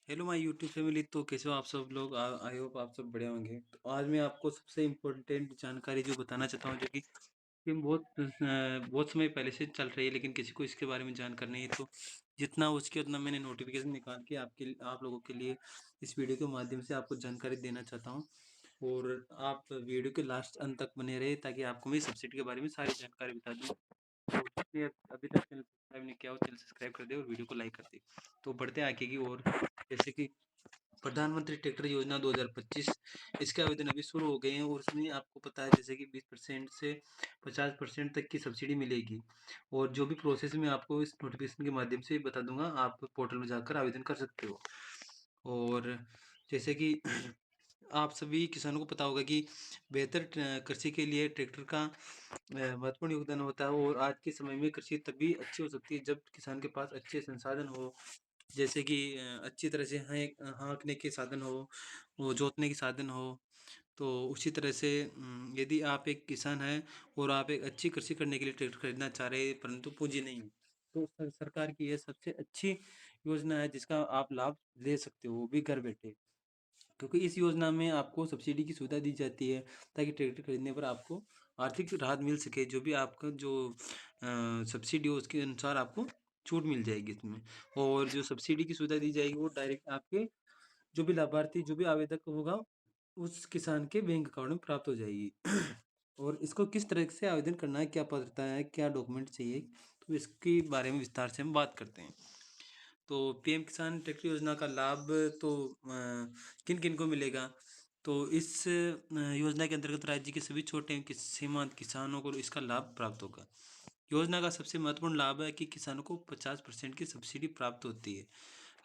Hello my YouTube family. तो कैसे हो आप सब लोग? आई होप आप सब बढ़िया होंगे। तो आज मैं आपको सबसे इम्पोर्टेंट जानकारी जो बताना चाहता हूँ, जो कि बहुत समय पहले से चल रही है, लेकिन किसी को इसके बारे में जानकारी नहीं है। तो जितना हो सके उतना मैंने नोटिफिकेशन निकाल के आप लोगों के लिए इस वीडियो के माध्यम से आपको जानकारी देना चाहता हूँ। और आप वीडियो के लास्ट अंत तक बने रहे ताकि आपको मैं सब्सिडी के बारे में सारी जानकारी बता दूँ। तो जिसने अभी तक चैनल सब्सक्राइब नहीं किया हो, चैनल सब्सक्राइब कर दे और वीडियो को लाइक कर दे। तो बढ़ते हैं आगे की ओर। जैसे कि प्रधानमंत्री ट्रैक्टर योजना 2025, इसके आवेदन अभी शुरू हो गए हैं और उसमें आपको पता है जैसे कि 20% से 50% तक की सब्सिडी मिलेगी। और जो भी प्रोसेस में आपको इस नोटिफिकेशन के माध्यम से बता दूंगा, आप पोर्टल में जाकर आवेदन कर सकते हो। और जैसे कि आप सभी किसानों को पता होगा कि बेहतर कृषि के लिए ट्रैक्टर का महत्वपूर्ण योगदान होता है। और आज के समय में कृषि तभी अच्छी हो सकती है जब किसान के पास अच्छे संसाधन हो, जैसे कि अच्छी तरह से हाँकने के साधन हो, वो जोतने के साधन हो। तो उसी तरह से यदि आप एक किसान हैं और आप एक अच्छी कृषि करने के लिए ट्रैक्टर खरीदना चाह रहे हैं परंतु पूंजी नहीं है, तो सरकार की यह सबसे अच्छी योजना है जिसका आप लाभ ले सकते हो, वो भी घर बैठे। क्योंकि इस योजना में आपको सब्सिडी की सुविधा दी जाती है ताकि ट्रैक्टर खरीदने पर आपको आर्थिक राहत मिल सके। जो भी आपका जो सब्सिडी हो उसके अनुसार आपको छूट मिल जाएगी इसमें। और जो सब्सिडी की सुविधा दी जाएगी वो डायरेक्ट आपके जो भी लाभार्थी, जो भी आवेदक होगा, उस किसान के बैंक अकाउंट में प्राप्त हो जाएगी। और इसको किस तरह से आवेदन करना है, क्या पात्रता है, क्या डॉक्यूमेंट चाहिए, तो इसके बारे में विस्तार से हम बात करते हैं। तो पीएम किसान ट्रैक्टर योजना का लाभ तो किन किन को मिलेगा? तो इस योजना के अंतर्गत राज्य के सभी छोटे एवं सीमांत किसानों को इसका लाभ प्राप्त होगा। योजना का सबसे महत्वपूर्ण लाभ है कि किसानों को 50% की सब्सिडी प्राप्त होती है।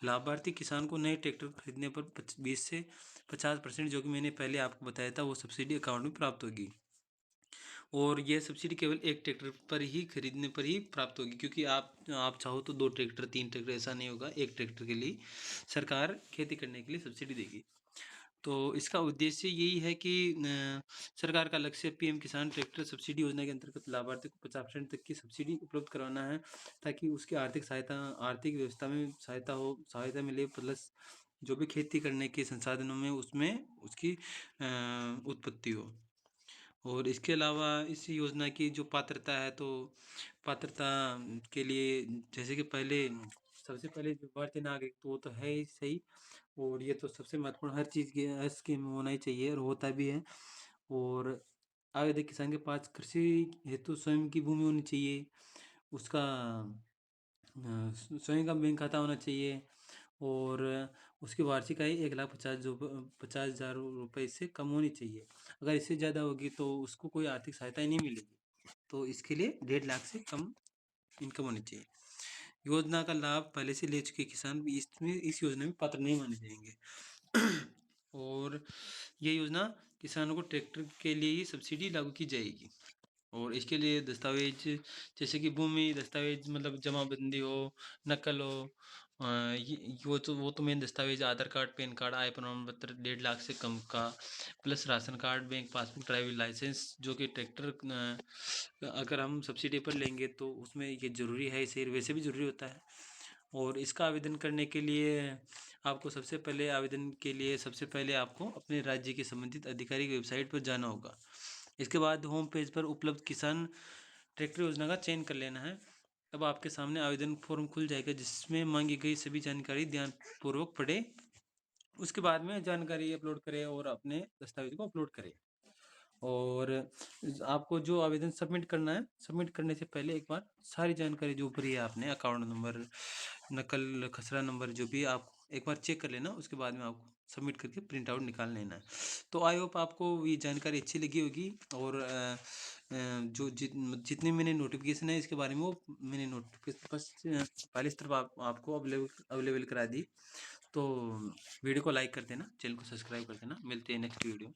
लाभार्थी किसान को नए ट्रैक्टर खरीदने पर 20 से 50%, जो कि मैंने पहले आपको बताया था, वो सब्सिडी अकाउंट में प्राप्त होगी। और यह सब्सिडी केवल एक ट्रैक्टर पर ही खरीदने पर ही प्राप्त होगी, क्योंकि आप चाहो तो 2 ट्रैक्टर 3 ट्रैक्टर ऐसा नहीं होगा। एक ट्रैक्टर के लिए सरकार खेती करने के लिए सब्सिडी देगी। तो इसका उद्देश्य यही है कि सरकार का लक्ष्य पीएम किसान ट्रैक्टर सब्सिडी योजना के अंतर्गत लाभार्थी को 50% तक की सब्सिडी उपलब्ध करवाना है, ताकि उसकी आर्थिक व्यवस्था में सहायता मिले, प्लस जो भी खेती करने के संसाधनों में उसमें उसकी उत्पत्ति हो। और इसके अलावा इस योजना की जो पात्रता है, तो पात्रता के लिए जैसे कि सबसे पहले जो भारतीय नागरिक, तो वो तो है ही सही। और ये तो सबसे महत्वपूर्ण, हर चीज़ की स्कीम होना ही चाहिए और होता भी है। और आवेदक किसान के पास कृषि हेतु स्वयं की भूमि होनी चाहिए, उसका स्वयं का बैंक खाता होना चाहिए। और उसकी वार्षिक आय 1,50,000 रुपये से कम होनी चाहिए। अगर इससे ज़्यादा होगी तो उसको कोई आर्थिक सहायता ही नहीं मिलेगी। तो इसके लिए 1.5 लाख से कम इनकम होनी चाहिए। योजना का लाभ पहले से ले चुके किसान भी इस योजना में पात्र नहीं माने जाएंगे। और ये योजना किसानों को ट्रैक्टर के लिए ही सब्सिडी लागू की जाएगी। और इसके लिए दस्तावेज, जैसे कि भूमि दस्तावेज, मतलब जमाबंदी हो, नकल हो, वो तो मेन दस्तावेज आधार कार्ड, पैन कार्ड, आय प्रमाण पत्र 1.5 लाख से कम का, plus ration card, bank passbook, driving licence, जो कि ट्रैक्टर अगर हम सब्सिडी पर लेंगे तो उसमें ये ज़रूरी है, इसे वैसे भी ज़रूरी होता है। और इसका आवेदन करने के लिए आपको सबसे पहले आपको अपने राज्य के संबंधित अधिकारी की वेबसाइट पर जाना होगा। इसके बाद होम पेज पर उपलब्ध किसान ट्रैक्टर योजना का चयन कर लेना है। अब आपके सामने आवेदन फॉर्म खुल जाएगा जिसमें मांगी गई सभी जानकारी ध्यानपूर्वक पढ़े। उसके बाद में जानकारी अपलोड करें और अपने दस्तावेज को अपलोड करें। और आपको जो आवेदन सबमिट करना है, सबमिट करने से पहले एक बार सारी जानकारी जो भरी है आपने, अकाउंट नंबर, नकल खसरा नंबर, जो भी आप एक बार चेक कर लेना। उसके बाद में आपको सबमिट करके प्रिंट आउट निकाल लेना है। तो आई होप आपको ये जानकारी अच्छी लगी होगी। और जितने मैंने नोटिफिकेशन है इसके बारे में, वो मैंने नोटिफिकेशन बस पहले इस तरफ आपको अवेलेबल करा दी। तो वीडियो को लाइक कर देना, चैनल को सब्सक्राइब कर देना। मिलते हैं नेक्स्ट वीडियो।